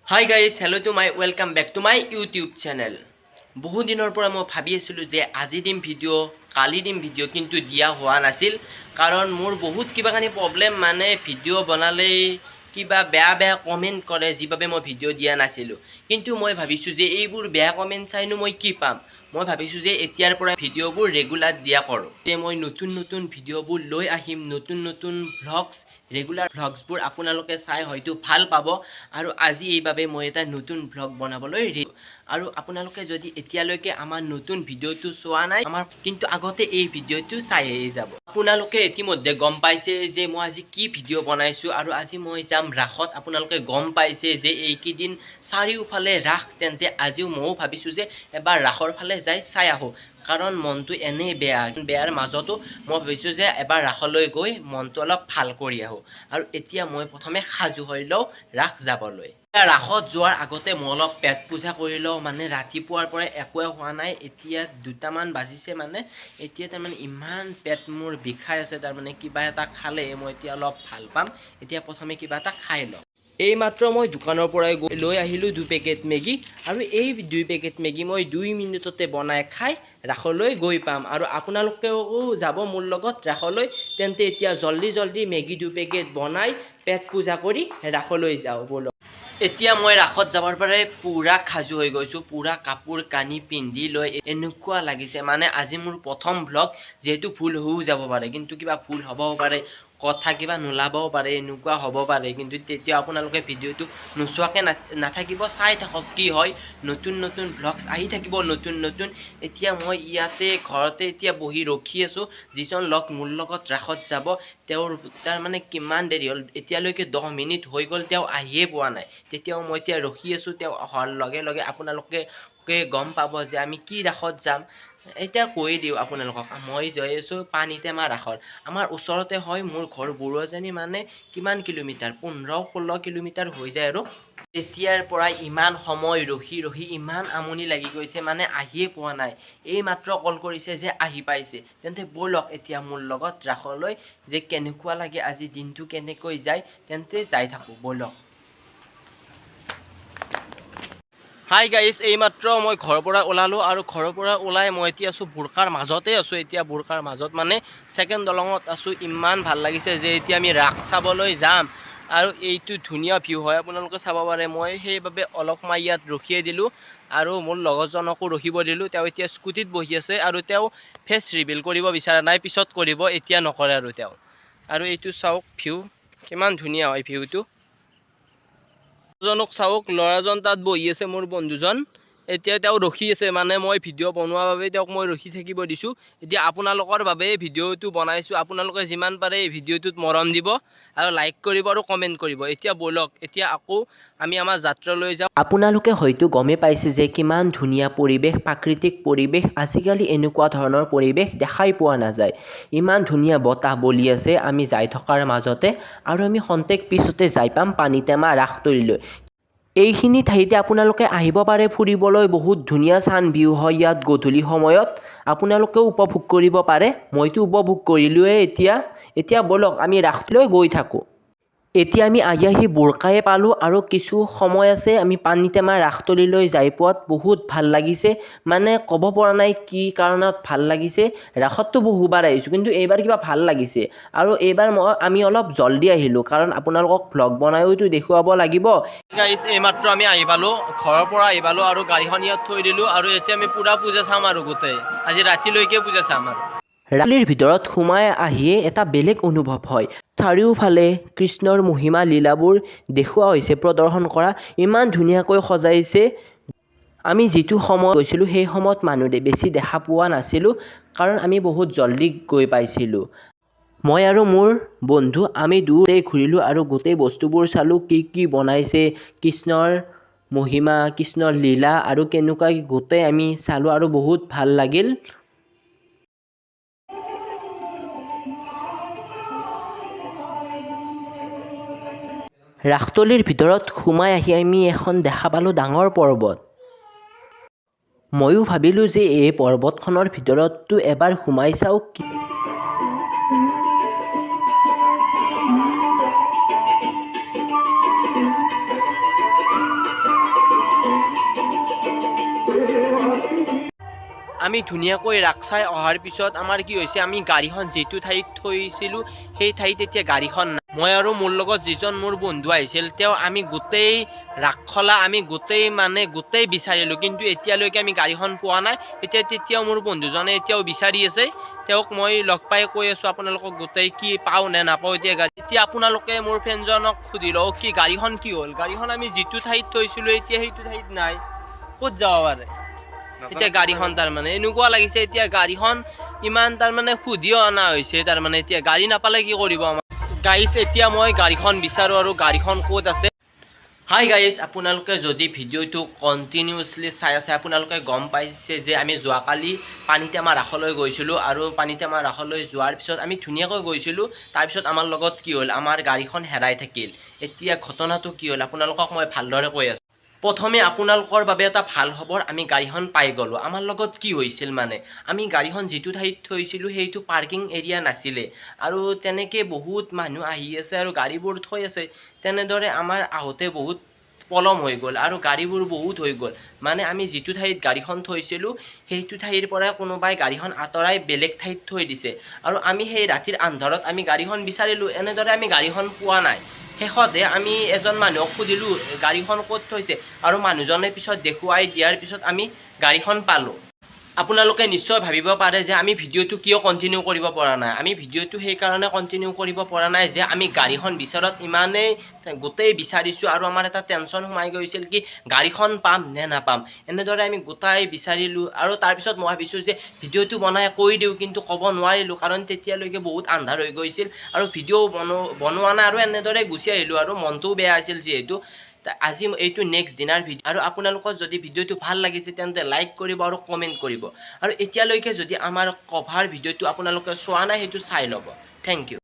Hi guys, hello to my welcome back to my YouTube channel. বহু দিনৰ পৰা মই ভাবি আছিলো যে আজি দিম ভিডিও, কালি দিম ভিডিও কিন্তু দিয়া হোৱা নাছিল কাৰণ মোৰ বহুত কিবা কানি প্ৰবলেম মানে ভিডিও বনালে কিবা বেয়া কমেন্ট কৰে যিভাবে মই ভিডিও দিয়া নাছিলো কিন্তু মই ভাবিছো যে এইবোৰ বেয়া কমেন্ট চাইনো মই কি পাম মই ভাবিছো যে এতিয়াৰ পৰা ভিডিওবোৰ ৰেগুলাৰ দিয়া কৰো তে মই নতুন ভিডিওবোৰ লৈ আহিম নতুন ভ্লগছ ৰেগুলাৰ ভ্লগছবোৰ আপোনালোকে চাই হয়তো ভাল পাব আৰু আজি এইভাবে মই এটা নতুন ভ্লগ বনাবলৈ আৰু আপোনালোকে যদি এতিয়ালৈকে আমাৰ নতুন ভিডিওটো চোৱা নাই আমাৰ কিন্তু আগতে এই ভিডিওটো চাই যাব আপোনালোকে ইতিমধ্যে গম পাইছে যে মই আজি কি ভিডিও বনাইছো আৰু আজি মই যাম ৰাখত আপোনালোকে গম পাইছে যে এইকেইদিন চাৰিওফালে ৰাখ তেন্তে আজিও মই ভাবিছো যে এবাৰ ৰাখৰ ফালে যাই চাই আহো কাৰণ মনটো এনে বেয়াৰ মাজতো মই ভাবিছো যে এবাৰ ৰাখলৈ গৈ মনটো অলপ ভাল কৰি আহো আৰু এতিয়া মই প্ৰথমে সাজু হৈ লও ৰাখ যাবলৈ ৰাখত যোৱাৰ আগতে মই অলপ পেট পূজা কৰি লও মানে ৰাতিপুৱাৰ পৰা একোৱে হোৱা নাই এতিয়া 2টা মান বাজিছে মানে এতিয়া তাৰমানে ইমান পেট মোৰ বিষাই আছে তাৰমানে কিবা এটা খালে মই এতিয়া অলপ ভাল পাম এতিয়া প্ৰথমে কিবা এটা খাই লও এই মাত্ৰ মই দোকানৰ পৰা লৈ আহিলো 2 পেকেট মেগী আৰু এই 2 পেকেট মেগী মই 2 মিনিটতে বনাই খাই ৰাখলৈ গৈ পাম আৰু আপোনালোকেও যাব মোৰ লগত ৰাখলৈ তেন্তে এতিয়া জলদি মেগী 2 পেকেট বনাই পেট পূজা কৰি ৰাখলৈ যাও বলো এতিয়া মই ৰাখত যাবৰ পৰে পুৰা খাজু হৈ গৈছো পুৰা কাপোৰ কানি পিন্ধি লৈ এনেকুৱা লাগিছে মানে আজি মোৰ প্ৰথম ব্লগ যেহেতু ফুল হৈ যাব পাৰে কিন্তু কিবা ফুল হবও পাৰে কথা কিবা নোলাবও পাৰে এনেকুৱা হ'ব পাৰে কিন্তু তেতিয়া আপোনালোকে ভিডিওটো নোচোৱাকে নাথাকিব চাই থাকক কি হয় নতুন ব্লগছ আহি থাকিব নতুন এতিয়া মই ইয়াতে ঘৰতে এতিয়া বহি ৰখি আছো যিজন লগ মোৰ লগত ৰাখত যাব তাৰ মানে কিমান দেৰি হল এতিয়ালৈকে 10 মিনিট হৈ গল তেওঁ আহিয়ে পোৱা নাই তেতিয়াও মই এতিয়া ৰখি আছো তেওঁ অহাৰ লগে আপোনালোকে গম পাব যে আমি কি ৰাখত যাম এতিয়া কৈ দিও আপোনালোকক মই যাই আছো পানীতেমা ৰাখৰ আমাৰ ওচৰতে হয় মোৰ ঘৰ বুৰজানি মানে কিমান কিলোমিটাৰ 15-16 কিলোমিটাৰ হৈ যায় আৰু এতিয়াৰ পৰা ইমান সময় ৰখি ইমান আমনি লাগি গৈছে মানে আহিয়ে পোৱা নাই এই মাত্ৰ কল কৰিছে যে আহি পাইছে তেন্তে বলক এতিয়া মোৰ লগত ৰাখলৈ যে কেনেকুৱা লাগে আজি দিনটো কেনেকৈ যায় তেন্তে যাই থাকো বলক হাই গাইস এই মাত্ৰ মই ঘৰৰ পৰা ওলালো আৰু ঘৰৰ পৰা ওলাই মই এতিয়া আছো বুৰকাৰ মাজতে আছো এতিয়া বুৰকাৰ মাজত মানে সেকেন্ড দলঙত আছো ইমান ভাল লাগিছে যে এতিয়া আমি ৰাখ চাবলৈ যাম আৰু এইটো ধুনিয়া ভিউ হয় আপোনালোকে চাব পাৰে মই সেইভাবে অলপ সময় ইয়াত ৰখিয়ে দিলো আৰু মোৰ লগৰজনকো ৰখিব দিলো তেওঁ এতিয়া স্কুটিত বহি আছে আৰু তেওঁ ফেস ৰিভিল কৰিব বিচাৰা নাই পিছত কৰিব এতিয়া নকৰে আৰু তেওঁ আৰু এইটো চাওক ভিউ কিমান ধুনিয়া হয় ভিউটো জনক চাওক লৰাজন তাত বহি আছে মোৰ বন্ধুজন এতিয়া তেওঁ ৰখি আছে মানে মই ভিডিও বনোৱাৰ বাবে তেওঁক মই ৰখি থাকিব দিছো এতিয়া আপোনালোকৰ বাবে ভিডিওটো বনাইছো আপোনালোকে যিমান পাৰে এই ভিডিওটোত মৰম দিব আৰু লাইক কৰিব আৰু কমেন্ট কৰিব এতিয়া বলক এতিয়া আকৌ আমি আমাৰ যাত্ৰালৈ যাও আপোনালোকে হয়তো গমে পাইছে যে কিমান ধুনিয়া পৰিবেশ প্ৰাকৃতিক পৰিবেশ আজিকালি এনেকুৱা ধৰণৰ পৰিবেশ দেখাই পোৱা নাযায় ইমান ধুনিয়া বতাহ বলি আছে আমি যাই থকাৰ মাজতে আৰু আমি খন্তেক পিছতে যাই পাম পানীতেমা ৰাখতলিলৈ এইখিনি ঠাইতে আপোনালোকে আহিব পাৰে ফুৰিবলৈ বহুত ধুনিয়া সান ভিউ হয় ইয়াত গধূলি সময়ত আপোনালোকেও উপভোগ কৰিব পাৰে মইতো উপভোগ কৰিলোৱে এতিয়া বলক আমি ৰাখলৈ গৈ থাকো এতিয়া আমি আহি বুৰকায়ে পালো আৰু কিছু সময় আছে আমি পানীতেমা ৰাখতলিলৈ যাই পোৱাত বহুত ভাল লাগিছে মানে কব পৰা নাই কি কাৰণত ভাল লাগিছে ৰাখতটো বহুবাৰ আহিছো কিন্তু এইবাৰ কিবা ভাল লাগিছে আৰু এইবাৰ আমি অলপ জলদি আহিলো কাৰণ আপোনালোকক ভ্লগ বনাইওটো দেখুৱাব লাগিব গাইস এই মাত্ৰ আমি আহি পালো ঘৰৰ পৰা আহি পালো আৰু গাড়ীখন ইয়াত থৈ দিলো আৰু এতিয়া আমি পুৰা পূজা চাম আৰু গোটেই আজি ৰাতিলৈকে পূজা চাম আৰু ৰালিৰ ভিতৰত সোমাই আহিয়ে এটা বেলেগ অনুভৱ হয় চাৰিওফালে কৃষ্ণৰ মহিমা লীলাবোৰ দেখুওৱা হৈছে প্ৰদৰ্শন কৰা ইমান ধুনীয়াকৈ সজাইছে আমি যেটো সময় গৈছিলো সেই সময়ত মানুহ বেছি দেখা পোৱা নাছিলো কাৰণ আমি বহুত জলদি গৈ পাইছিলো মই আৰু মোৰ বন্ধু আমি দূৰে ঘূৰিলো আৰু গোটেই বস্তুবোৰ চালো কি বনাইছে কৃষ্ণৰ মহিমা কৃষ্ণৰ লীলা আৰু কেনেকুৱা গোটেই আমি চালো আৰু বহুত ভাল লাগিল ৰাখতলিৰ ভিতৰত সোমাই আহি আমি এখন দেখা পালো ডাঙৰ পৰ্বত ময়ো ভাবিলো যে এই পৰ্বতখনৰ ভিতৰতটো এবাৰ সোমাই চাও আমি ধুনীয়াকৈ ৰাখ চাই অহাৰ পিছত আমাৰ কি হৈছে, আমি গাড়ীখন যিটো ঠাইত থৈছিলোঁ সেই ঠাইত এতিয়া গাড়ীখন নাই। মই আৰু মোৰ লগত যিজন মোৰ বন্ধু আহিছিল তেওঁ আমি গোটেই ৰাখখলা আমি গোটেই বিচাৰিলোঁ, কিন্তু এতিয়ালৈকে আমি গাড়ীখন পোৱা নাই। তেতিয়াও মোৰ বন্ধুজনে এতিয়াও বিচাৰি আছে। তেওঁক মই লগ পাই কৈ আছোঁ আপোনালোকক গোটেই কি পাওঁ নে নাপাওঁ এতিয়া গাড়ী। এতিয়া আপোনালোকে মোৰ ফ্ৰেণ্ডজনক সুধি লওক কি গাড়ীখন কি হ'ল। গাড়ীখন আমি যিটো ঠাইত থৈছিলোঁ এতিয়া সেইটো ঠাইত নাই, ক'ত যাব পাৰে এতিয়া গাড়ীখন। তাৰমানে এনেকুৱা লাগিছে এতিয়া গাড়ীখন ইমান তাৰমানে সুধিও অনা হৈছে। তাৰমানে এতিয়া গাড়ী নাপালে কি কৰিব আমাৰ। গাইজ এতিয়া মই গাড়ীখন বিচাৰোঁ আৰু গাড়ীখন ক'ত আছে। হাই গাইজ, আপোনালোকে যদি ভিডিঅ'টো কণ্টিনিউছলি চাই আছে আপোনালোকে গম পাইছে যে আমি যোৱাকালি পানীটেমা ৰাখলৈ গৈছিলোঁ, আৰু পানীটেমা ৰাখলৈ যোৱাৰ পিছত আমি ধুনীয়াকৈ গৈছিলোঁ। তাৰপিছত আমাৰ লগত কি হ'ল, আমাৰ গাড়ীখন হেৰাই থাকিল। এতিয়া ঘটনাটো কি হ'ল আপোনালোকক মই ভালদৰে কৈ আছোঁ। প্ৰথমে আপোনালোকৰ বাবে এটা ভাল খবৰ, আমি গাড়ীখন পাই গ'লোঁ। আমাৰ লগত কি হৈছিল মানে, আমি গাড়ীখন যিটো ঠাইত থৈছিলোঁ সেইটো পাৰ্কিং এৰিয়া নাছিলে, আৰু তেনেকৈ বহুত মানুহ আহি আছে আৰু গাড়ীবোৰ থৈ আছে। তেনেদৰে আমাৰ আহোঁতে বহুত পলম হৈ গ'ল আৰু গাড়ীবোৰ বহুত হৈ গ'ল। মানে আমি যিটো ঠাইত গাড়ীখন থৈছিলোঁ সেইটো ঠাইৰ পৰা কোনোবাই গাড়ীখন আঁতৰাই বেলেগ ঠাইত থৈ দিছে, আৰু আমি সেই ৰাতিৰ আন্ধাৰত আমি গাড়ীখন বিচাৰিলোঁ। এনেদৰে আমি গাড়ীখন পোৱা নাই। শেষতে আমি এজন মানুহক সুধিলোঁ গাড়ীখন ক'ত থৈছে, আৰু মানুহজনে পিছত দেখুৱাই দিয়াৰ পিছত আমি গাড়ীখন পালোঁ। আপোনালোকে নিশ্চয় ভাবিব পাৰে যে আমি ভিডিঅ'টো কিয় কণ্টিনিউ কৰিব পৰা নাই। আমি ভিডিঅ'টো সেইকাৰণে কণ্টিনিউ কৰিব পৰা নাই যে আমি গাড়ীখন বিচাৰত ইমানেই গোটেই বিচাৰিছোঁ, আৰু আমাৰ এটা টেনশ্যন সোমাই গৈছিল কি গাড়ীখন পাম নে নাপাম। এনেদৰে আমি গোটাই বিচাৰিলোঁ, আৰু তাৰপিছত মই ভাবিছোঁ যে ভিডিঅ'টো বনাই কৈ দিওঁ, কিন্তু ক'ব নোৱাৰিলোঁ কাৰণ তেতিয়ালৈকে বহুত আন্ধাৰ হৈ গৈছিল আৰু ভিডিঅ' বনোৱা নাই, আৰু এনেদৰে গুচি আহিলোঁ। আৰু মনটোও বেয়া আছিল যিহেতু। আজি এইটো নেক্সট দিনাৰ ভিডিঅ', আৰু আপোনালোকৰ যদি ভিডিঅ'টো ভাল লাগিছে তেন্তে লাইক কৰিব আৰু কমেণ্ট কৰিব। আৰু এতিয়ালৈকে যদি আমাৰ কভাৰ ভিডিঅ'টো আপোনালোকে চোৱা নাই সেইটো চাই ল'ব। Thank U.